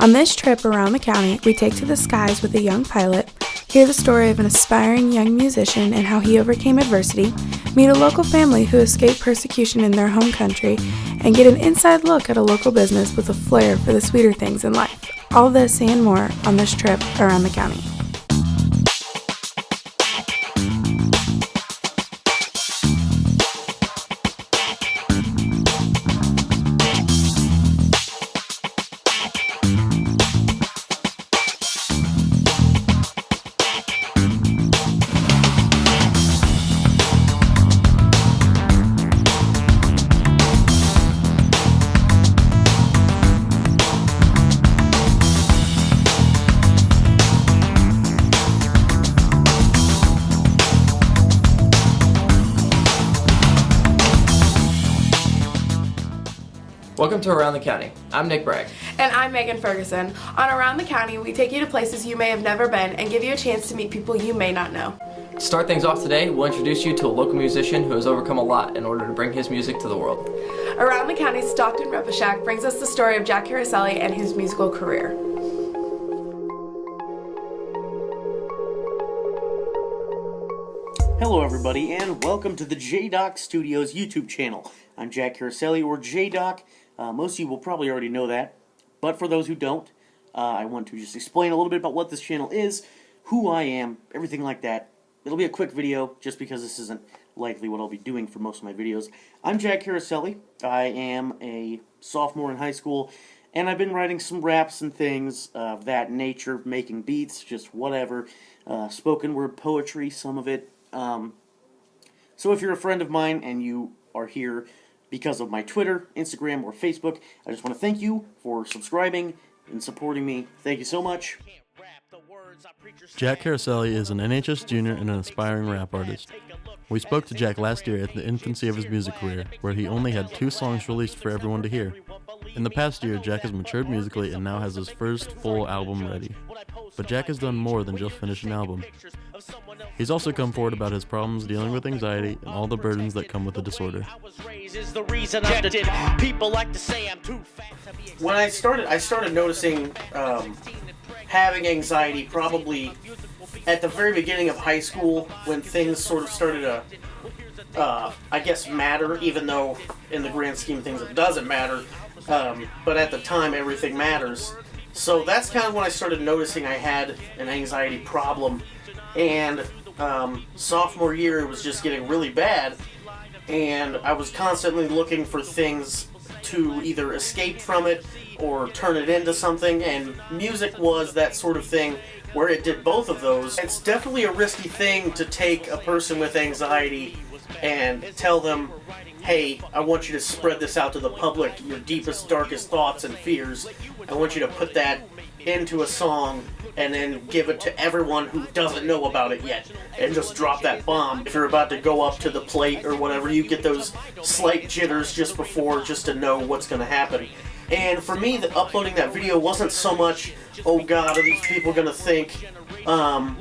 On this trip around the county, we take to the skies with a young pilot, hear the story of an aspiring young musician and how he overcame adversity, meet a local family who escaped persecution in their home country, and get an inside look at a local business with a flair for the sweeter things in life. All this and more on this trip around the county. Welcome to Around the County. I'm Nick Bragg. And I'm Megan Ferguson. On Around the County, we take you to places you may have never been and give you a chance to meet people you may not know. To start things off today, we'll introduce you to a local musician who has overcome a lot in order to bring his music to the world. Around the County's Stockton Repashak brings us the story of Jack Caroselli and his musical career. Hello everybody, and welcome to the J-Doc Studios YouTube channel. I'm Jack Caroselli, or J-Doc. Most of you will probably already know that, but for those who don't, I want to just explain a little bit about what this channel is, who I am, everything like that. It'll be a quick video, just because this isn't likely what I'll be doing for most of my videos. I'm Jack Caroselli. I am a sophomore in high school, and I've been writing some raps and things of that nature, making beats, just whatever, spoken word poetry, some of it. So if you're a friend of mine and you are here because of my Twitter, Instagram, or Facebook, I just want to thank you for subscribing and supporting me. Thank you so much. Jack Caroselli is an NHS junior and an aspiring rap artist. We spoke to Jack last year at the infancy of his music career, where he only had 2 songs released for everyone to hear. In the past year, Jack has matured musically and now has his first full album ready. But Jack has done more than just finish an album. He's also come forward about his problems dealing with anxiety and all the burdens that come with the disorder. When I started noticing having anxiety probably at the very beginning of high school, when things sort of started to, I guess, matter, even though in the grand scheme of things it doesn't matter, but at the time everything matters. So that's kind of when I started noticing I had an anxiety problem, and sophomore year it was just getting really bad, and I was constantly looking for things to either escape from it or turn it into something, and music was that sort of thing where it did both of those. It's definitely a risky thing to take a person with anxiety and tell them, hey, I want you to spread this out to the public, your deepest, darkest thoughts and fears. I want you to put that into a song and then give it to everyone who doesn't know about it yet, and just drop that bomb. If you're about to go up to the plate or whatever, you get those slight jitters just before, just to know what's going to happen. And for me, uploading that video wasn't so much, oh God, are these people going to think that I'm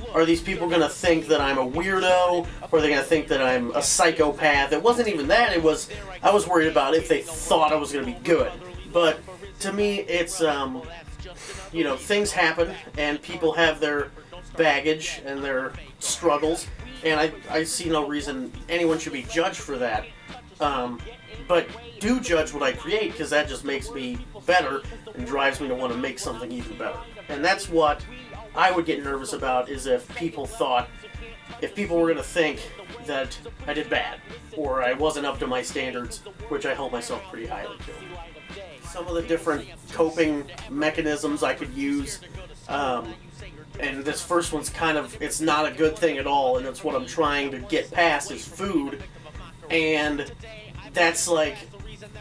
a weirdo, or are they going to think that I'm a psychopath? It wasn't even that. It was, I was worried about if they thought I was going to be good. But to me, it's, you know, things happen, and people have their baggage and their struggles, and I see no reason anyone should be judged for that. But do judge what I create, because that just makes me better and drives me to want to make something even better. And that's what I would get nervous about, is if people were going to think that I did bad, or I wasn't up to my standards, which I hold myself pretty highly to. Some of the different coping mechanisms I could use, and this first one's kind of, it's not a good thing at all, and it's what I'm trying to get past, is food. And that's like,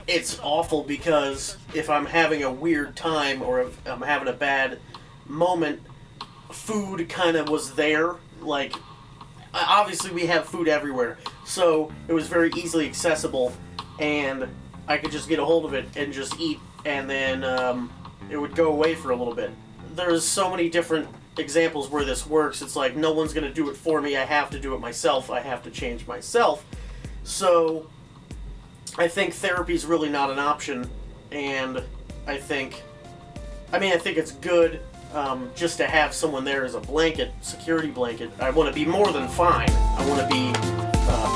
it's awful, because if I'm having a weird time or if I'm having a bad moment, food kind of was there. Like, obviously we have food everywhere, so it was very easily accessible, and I could just get a hold of it and just eat, and then it would go away for a little bit. There's so many different examples where this works. It's like, no one's going to do it for me, I have to do it myself, I have to change myself. So I think therapy is really not an option, and I think I mean, I think it's good just to have someone there as a blanket, security blanket. I want to be more than fine. I want to be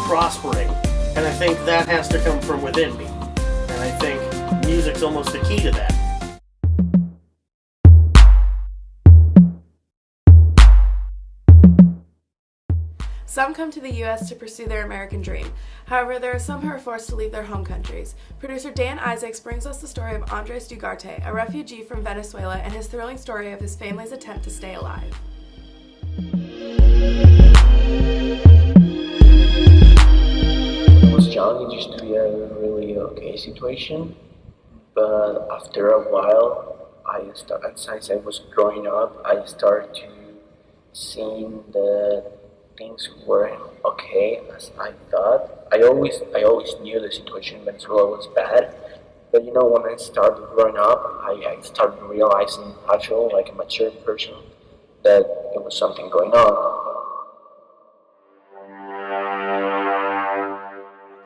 prospering. And I think that has to come from within me. And I think music's almost the key to that. Some come to the U.S. to pursue their American dream. However, there are some who are forced to leave their home countries. Producer Dan Isaacs brings us the story of Andres Dugarte, a refugee from Venezuela, and his thrilling story of his family's attempt to stay alive. When I was young, it used to be a really okay situation, but after a while, as I was growing up, I started to seeing that things weren't okay as I thought. I always knew the situation in Venezuela was bad, but when I started growing up, I started realizing, actually, like a mature person, that there was something going on.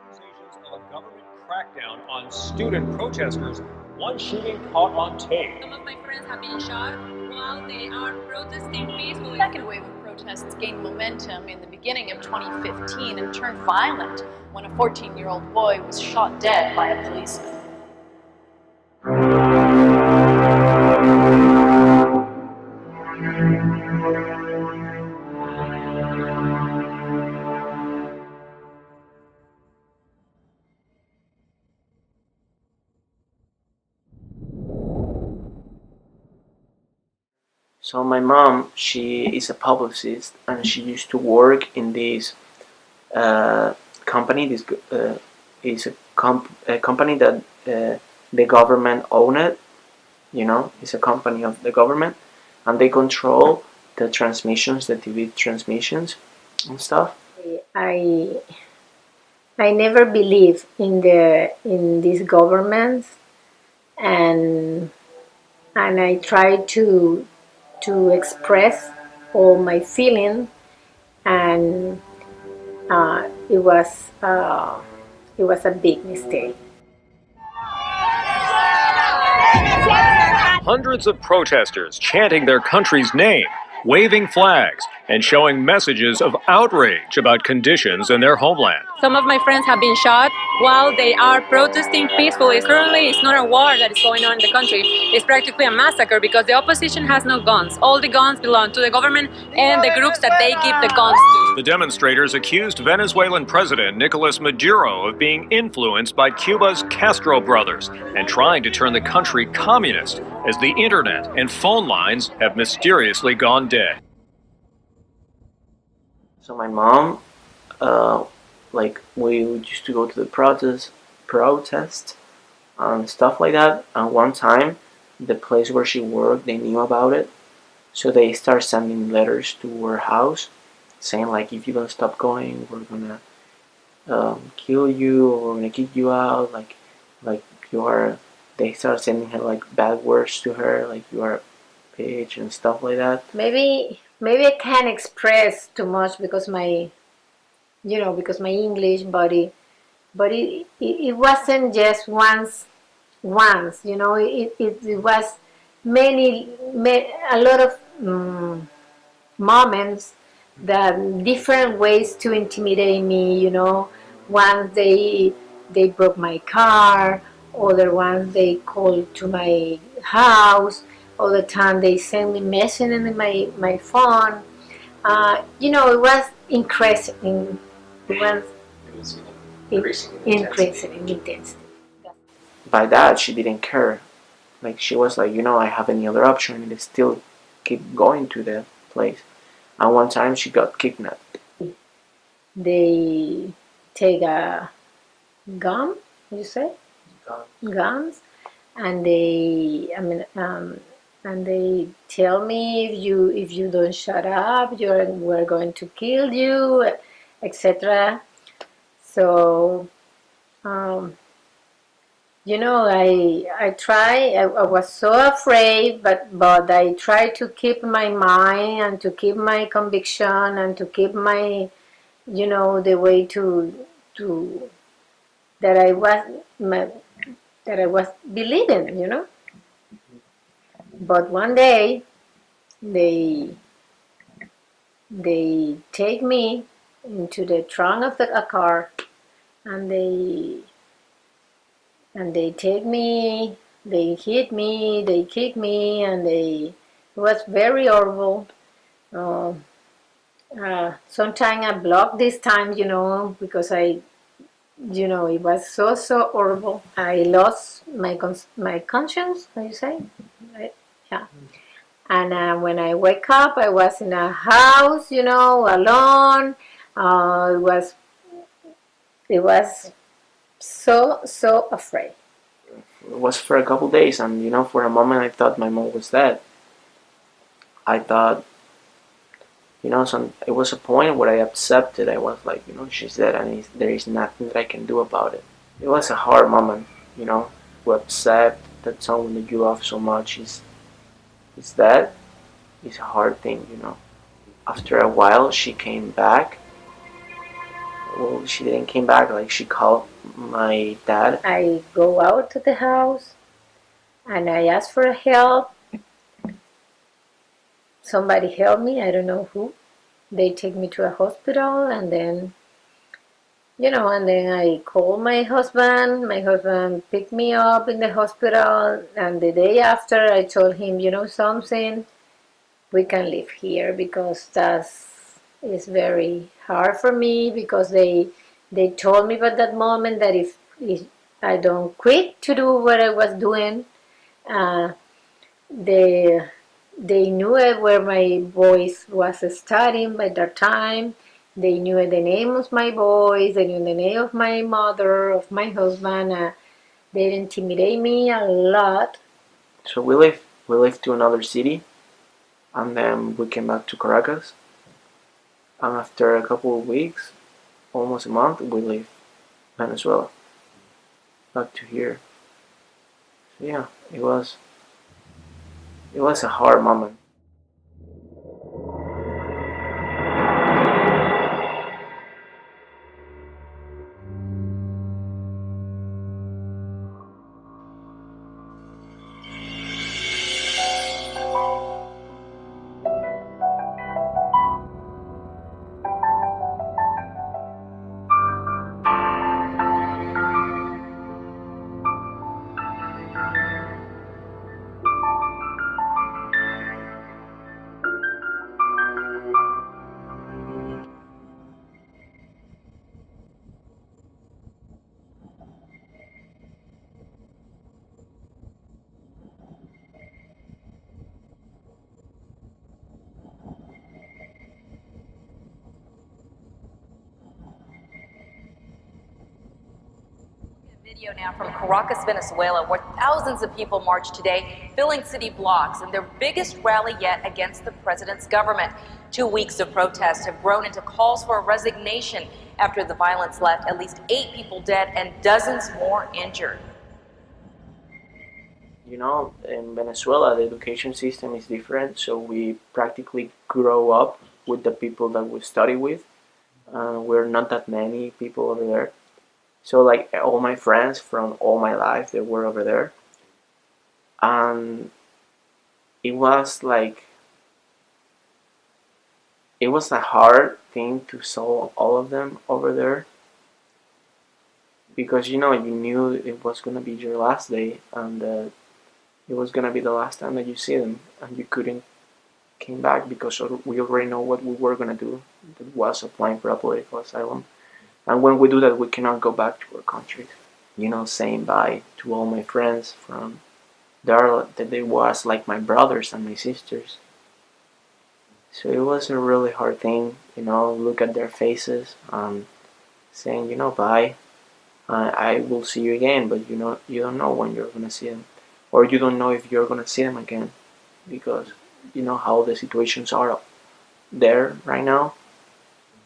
Accusations of a government crackdown on student protesters. One shooting caught on tape. Some of my friends have been shot while they are protesting peacefully. The second wave of protests gained momentum in the beginning of 2015 and turned violent when a 14-year-old boy was shot dead by a policeman. So my mom, she is a publicist, and she used to work in this company. This is a company that the government own it. It's a company of the government, and they control the transmissions, the TV transmissions and stuff. I never believed in these governments, and I tried to express all my feelings, and it was a big mistake. Hundreds of protesters chanting their country's name, waving flags, and showing messages of outrage about conditions in their homeland. Some of my friends have been shot while they are protesting peacefully. Currently, it's not a war that is going on in the country. It's practically a massacre because the opposition has no guns. All the guns belong to the government and the groups that they give the guns to. The demonstrators accused Venezuelan President Nicolas Maduro of being influenced by Cuba's Castro brothers and trying to turn the country communist, as the internet and phone lines have mysteriously gone dead. So my mom, we used to go to the protest and stuff like that. And one time, the place where she worked, they knew about it, so they started sending letters to her house, saying like, if you don't stop going, we're gonna kill you, or we're gonna kick you out. Like you are. They started sending her like bad words to her, like you are a bitch and stuff like that. Maybe I can't express too much because my English, but it wasn't just once. It was a lot of moments, that different ways to intimidate me. Once they broke my car, other ones they called to my house, other time they sent me messages in my phone. It was increasing. It was increasing in intensity. By that, she didn't care. Like, she was like, I have any other option, and they still keep going to the place. And one time she got kidnapped. They take a gun, you say? Guns, and they tell me, if you don't shut up, we're going to kill you, etc. So I was so afraid, but I tried to keep my mind and to keep my conviction and to keep my the way to that I was believing. But one day they they take me into the trunk of a car, and they take me, they hit me, they kick me, and it was very horrible. Uh, Sometimes I blocked this time, because it was so horrible. I lost my conscience, how you say, right? Yeah. And when I wake up, I was in a house, alone. It was so afraid. It was for a couple days, and for a moment I thought my mom was dead. I thought, it was a point where I accepted. I was like, she's dead, and there is nothing that I can do about it. It was a hard moment, to accept that someone that you love so much is dead. It's a hard thing. After a while, she came back. Well, she didn't came back. Like, she called my dad. I go out to the house and I ask for help. Somebody help me, I don't know who. They take me to a hospital, and then I call my husband. My husband picked me up in the hospital, and the day after I told him, something, we can live here, because that is very hard for me, because they told me at that moment that if I don't quit to do what I was doing, uh, they they knew where my boys was studying by that time. They knew the name of my boys. They knew the name of my mother, of my husband. They intimidate me a lot. So we lived to another city, and then we came back to Caracas. And after a couple of weeks, almost a month, we leave Venezuela back to here. So yeah, it was a hard moment. Video now from Caracas, Venezuela, where thousands of people marched today, filling city blocks in their biggest rally yet against the president's government. 2 weeks of protests have grown into calls for a resignation after the violence left at least 8 people dead and dozens more injured. In Venezuela, the education system is different, so we practically grow up with the people that we study with. We're not that many people over there. So, like, all my friends from all my life, they were over there. And it was a hard thing to solve all of them over there, because you knew it was gonna be your last day, and it was gonna be the last time that you see them, and you couldn't came back because we already know what we were gonna do. That was applying for a political asylum, and when we do that, we cannot go back to our countries. Saying bye to all my friends from there, that they was like my brothers and my sisters. So it was a really hard thing, look at their faces and saying, bye. I will see you again, but you don't know when you're gonna see them, or you don't know if you're gonna see them again, because how the situations are there right now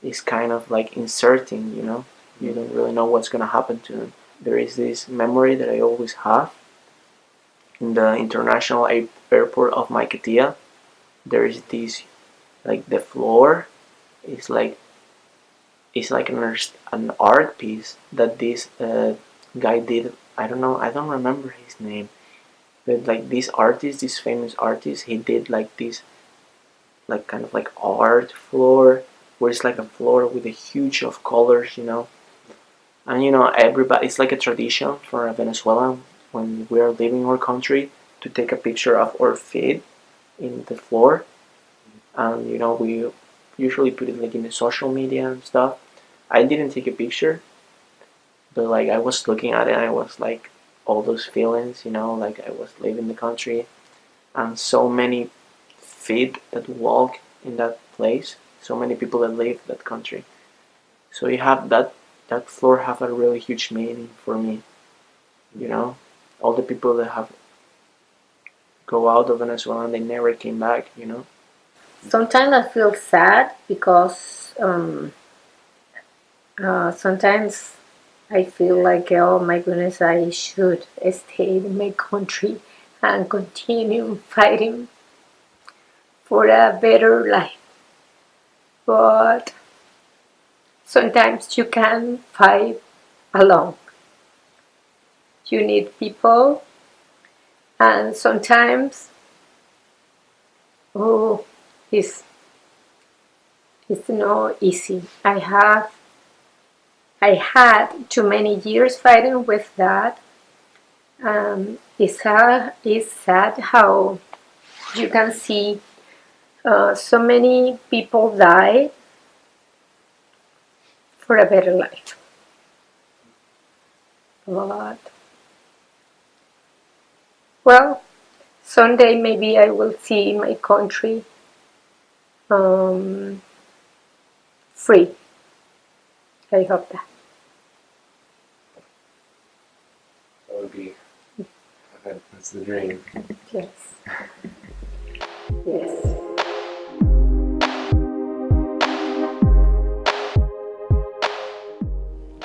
is kind of like uncertain. You don't really know what's gonna happen to them. There is this memory that I always have in the international airport of Maiquetía. There is this, like, the floor is like an art piece that this guy did. I don't know. I don't remember his name. But like this artist, this famous artist, he did like this, like kind of like art floor, where it's like a floor with a huge of colors, and everybody, it's like a tradition for Venezuela when we are leaving our country to take a picture of our feet in the floor, and we usually put it like in the social media and stuff. I didn't take a picture, but like I was looking at it, and I was like all those feelings, like I was leaving the country, and so many feet that walk in that place, so many people that leave that country. So you have that floor have a really huge meaning for me. All the people that have go out of Venezuela and they never came back. Sometimes I feel sad because sometimes I feel like, oh my goodness, I should stay in my country and continue fighting for a better life. But sometimes you can't fight alone. You need people, and sometimes, it's not easy. I had too many years fighting with that. It's sad how you can see so many people die for a better life. But, well, someday maybe I will see my country free. I hope that. That would be, that's the dream. Yes. Yes.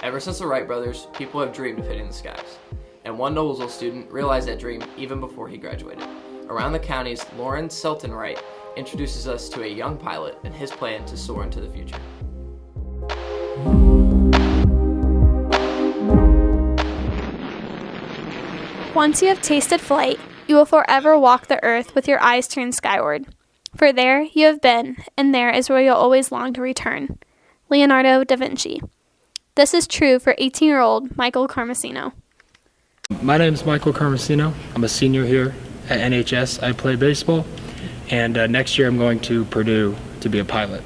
Ever since the Wright brothers, people have dreamed of hitting the skies. And one Noblesville student realized that dream even before he graduated. Around the county's Lauren Selton Wright introduces us to a young pilot and his plan to soar into the future. Once you have tasted flight, you will forever walk the earth with your eyes turned skyward. For there you have been, and there is where you'll always long to return. Leonardo da Vinci. This is true for 18-year-old Michael Carmesino. My name is Michael Carmesino. I'm a senior here at NHS. I play baseball, and next year I'm going to Purdue to be a pilot.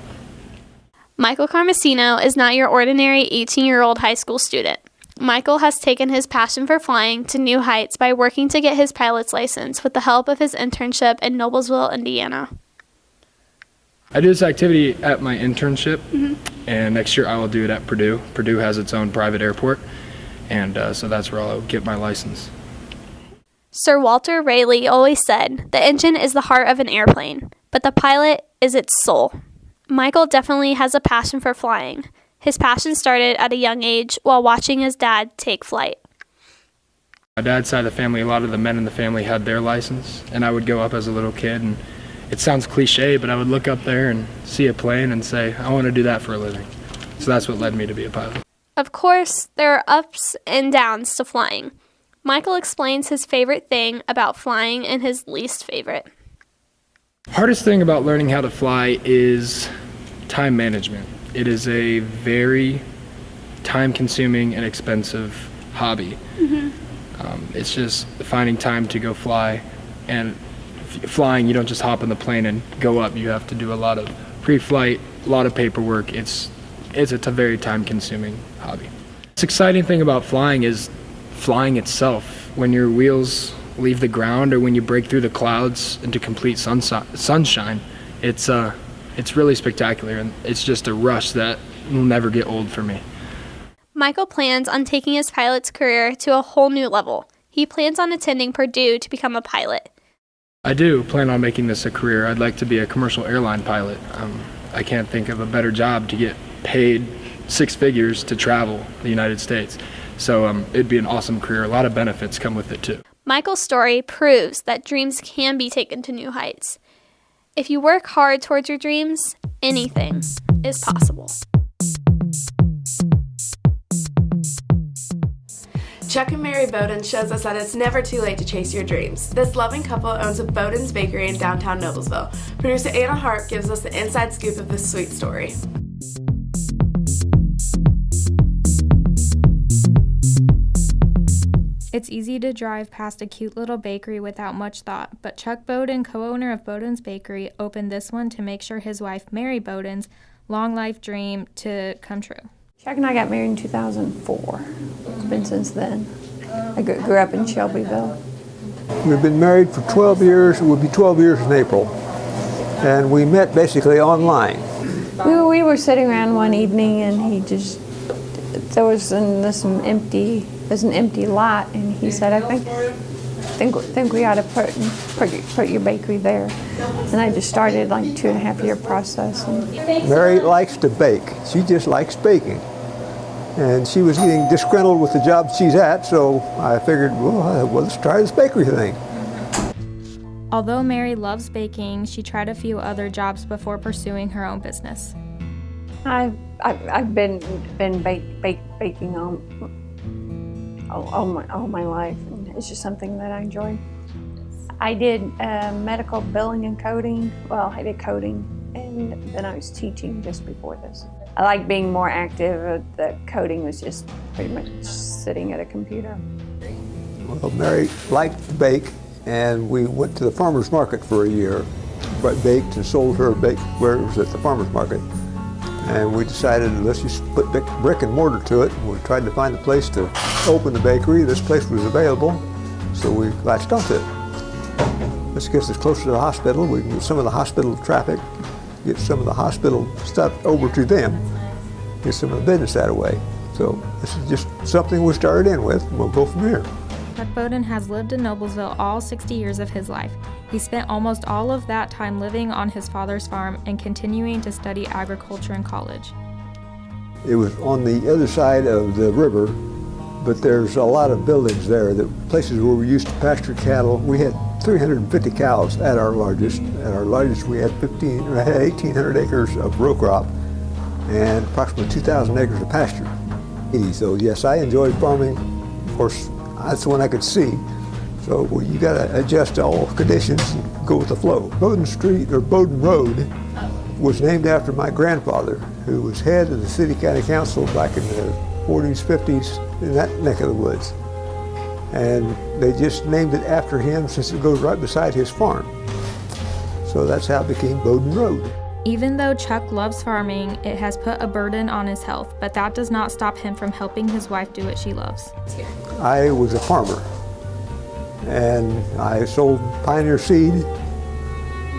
Michael Carmesino is not your ordinary 18-year-old high school student. Michael has taken his passion for flying to new heights by working to get his pilot's license with the help of his internship in Noblesville, Indiana. I do this activity at my internship, and next year I will do it at Purdue. Purdue has its own private airport, and so that's where I'll get my license. Sir Walter Raleigh always said, the engine is the heart of an airplane, but the pilot is its soul. Michael definitely has a passion for flying. His passion started at a young age while watching his dad take flight. My dad's side of the family, a lot of the men in the family had their license, and I would go up as a little kid, and it sounds cliche, but I would look up there and see a plane and say, I want to do that for a living. So that's what led me to be a pilot. Of course, there are ups and downs to flying. Michael explains his favorite thing about flying and his least favorite. Hardest thing about learning how to fly is time management. It is a very time-consuming and expensive hobby. It's just finding time to go fly, and flying, you don't just hop in the plane and go up. You have to do a lot of pre-flight, a lot of paperwork. It's a very time-consuming hobby. The exciting thing about flying is flying itself. When your wheels leave the ground or when you break through the clouds into complete sunshine, it's really spectacular, and it's just a rush that will never get old for me. Michael plans on taking his pilot's career to a whole new level. He plans on attending Purdue to become a pilot. I do plan on making this a career. I'd like to be a commercial airline pilot. I can't think of a better job to get paid 6 figures to travel the United States. So it'd be an awesome career. A lot of benefits come with it too. Michael's story proves that dreams can be taken to new heights. If you work hard towards your dreams, anything is possible. Chuck and Mary Bowden shows us that it's never too late to chase your dreams. This loving couple owns a Bowden's Bakery in downtown Noblesville. Producer Anna Hart gives us the inside scoop of this sweet story. It's easy to drive past a cute little bakery without much thought, but Chuck Bowden, co-owner of Bowden's Bakery, opened this one to make sure his wife, Mary Bowden's, long life dream to come true. Chuck and I got married in 2004. It's been since then. I grew up in Shelbyville. We've been married for 12 years. It will be 12 years in April. And we met basically online. We were sitting around one evening and there was an empty lot, and he said, I think we ought to put your bakery there. And I just started like a 2.5-year process. Mary likes to bake. She just likes baking. And she was getting disgruntled with the job she's at, so I figured, well, let's try this bakery thing. Although Mary loves baking, she tried a few other jobs before pursuing her own business. I've been baking all my life, and it's just something that I enjoy. I did medical billing and coding. Well, I did coding, and then I was teaching just before this. I like being more active. The coding was just pretty much sitting at a computer. Well, Mary liked to bake, and we went to the farmer's market for a year, but baked and sold her baked wares at the farmer's market. And we decided, let's just put brick and mortar to it. We tried to find a place to open the bakery. This place was available, so we latched onto it. This gets us closer to the hospital. We can get some of the hospital traffic, get some of the hospital stuff over to them, get some of the business that way. So this is just something we started in with, and we'll go from here. Chuck Bowden has lived in Noblesville all 60 years of his life. He spent almost all of that time living on his father's farm and continuing to study agriculture in college. It was on the other side of the river, but there's a lot of buildings there, that places where we used to pasture cattle. We had 350 cows at our largest. At our largest, we had 1,800 acres of row crop and approximately 2,000 acres of pasture. So yes, I enjoyed farming. Of course, that's the one I could see. So you got to adjust to all conditions and go with the flow. Bowden Street, or Bowden Road, was named after my grandfather, who was head of the City County Council back in the 40s, 50s, in that neck of the woods. And they just named it after him since it goes right beside his farm. So that's how it became Bowden Road. Even though Chuck loves farming, it has put a burden on his health, but that does not stop him from helping his wife do what she loves. I was a farmer, and I sold Pioneer seed,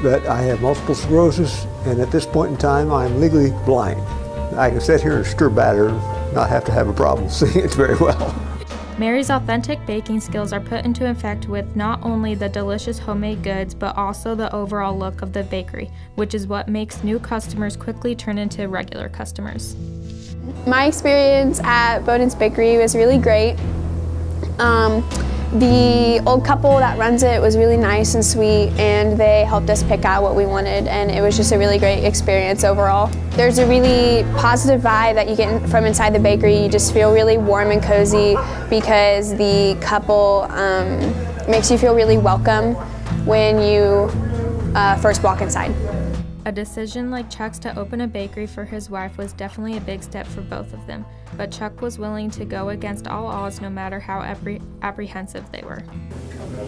but I have multiple sclerosis, and at this point in time, I'm legally blind. I can sit here and stir batter and not have to have a problem seeing it very well. Mary's authentic baking skills are put into effect with not only the delicious homemade goods, but also the overall look of the bakery, which is what makes new customers quickly turn into regular customers. My experience at Bowden's Bakery was really great. The old couple that runs it was really nice and sweet, and they helped us pick out what we wanted, and it was just a really great experience overall. There's a really positive vibe that you get from inside the bakery. You just feel really warm and cozy because the couple makes you feel really welcome when you first walk inside. A decision like Chuck's to open a bakery for his wife was definitely a big step for both of them, but Chuck was willing to go against all odds no matter how apprehensive they were.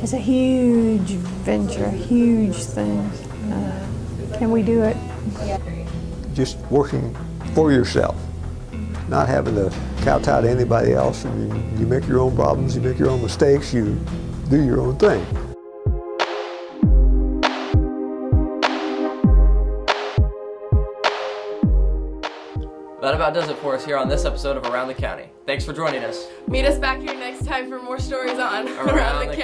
It's a huge venture, a huge thing. Can we do it? Just working for yourself, not having to kowtow to anybody else. I mean, you make your own problems, you make your own mistakes, you do your own thing. That about does it for us here on this episode of Around the County. Thanks for joining us. Meet us back here next time for more stories on Around the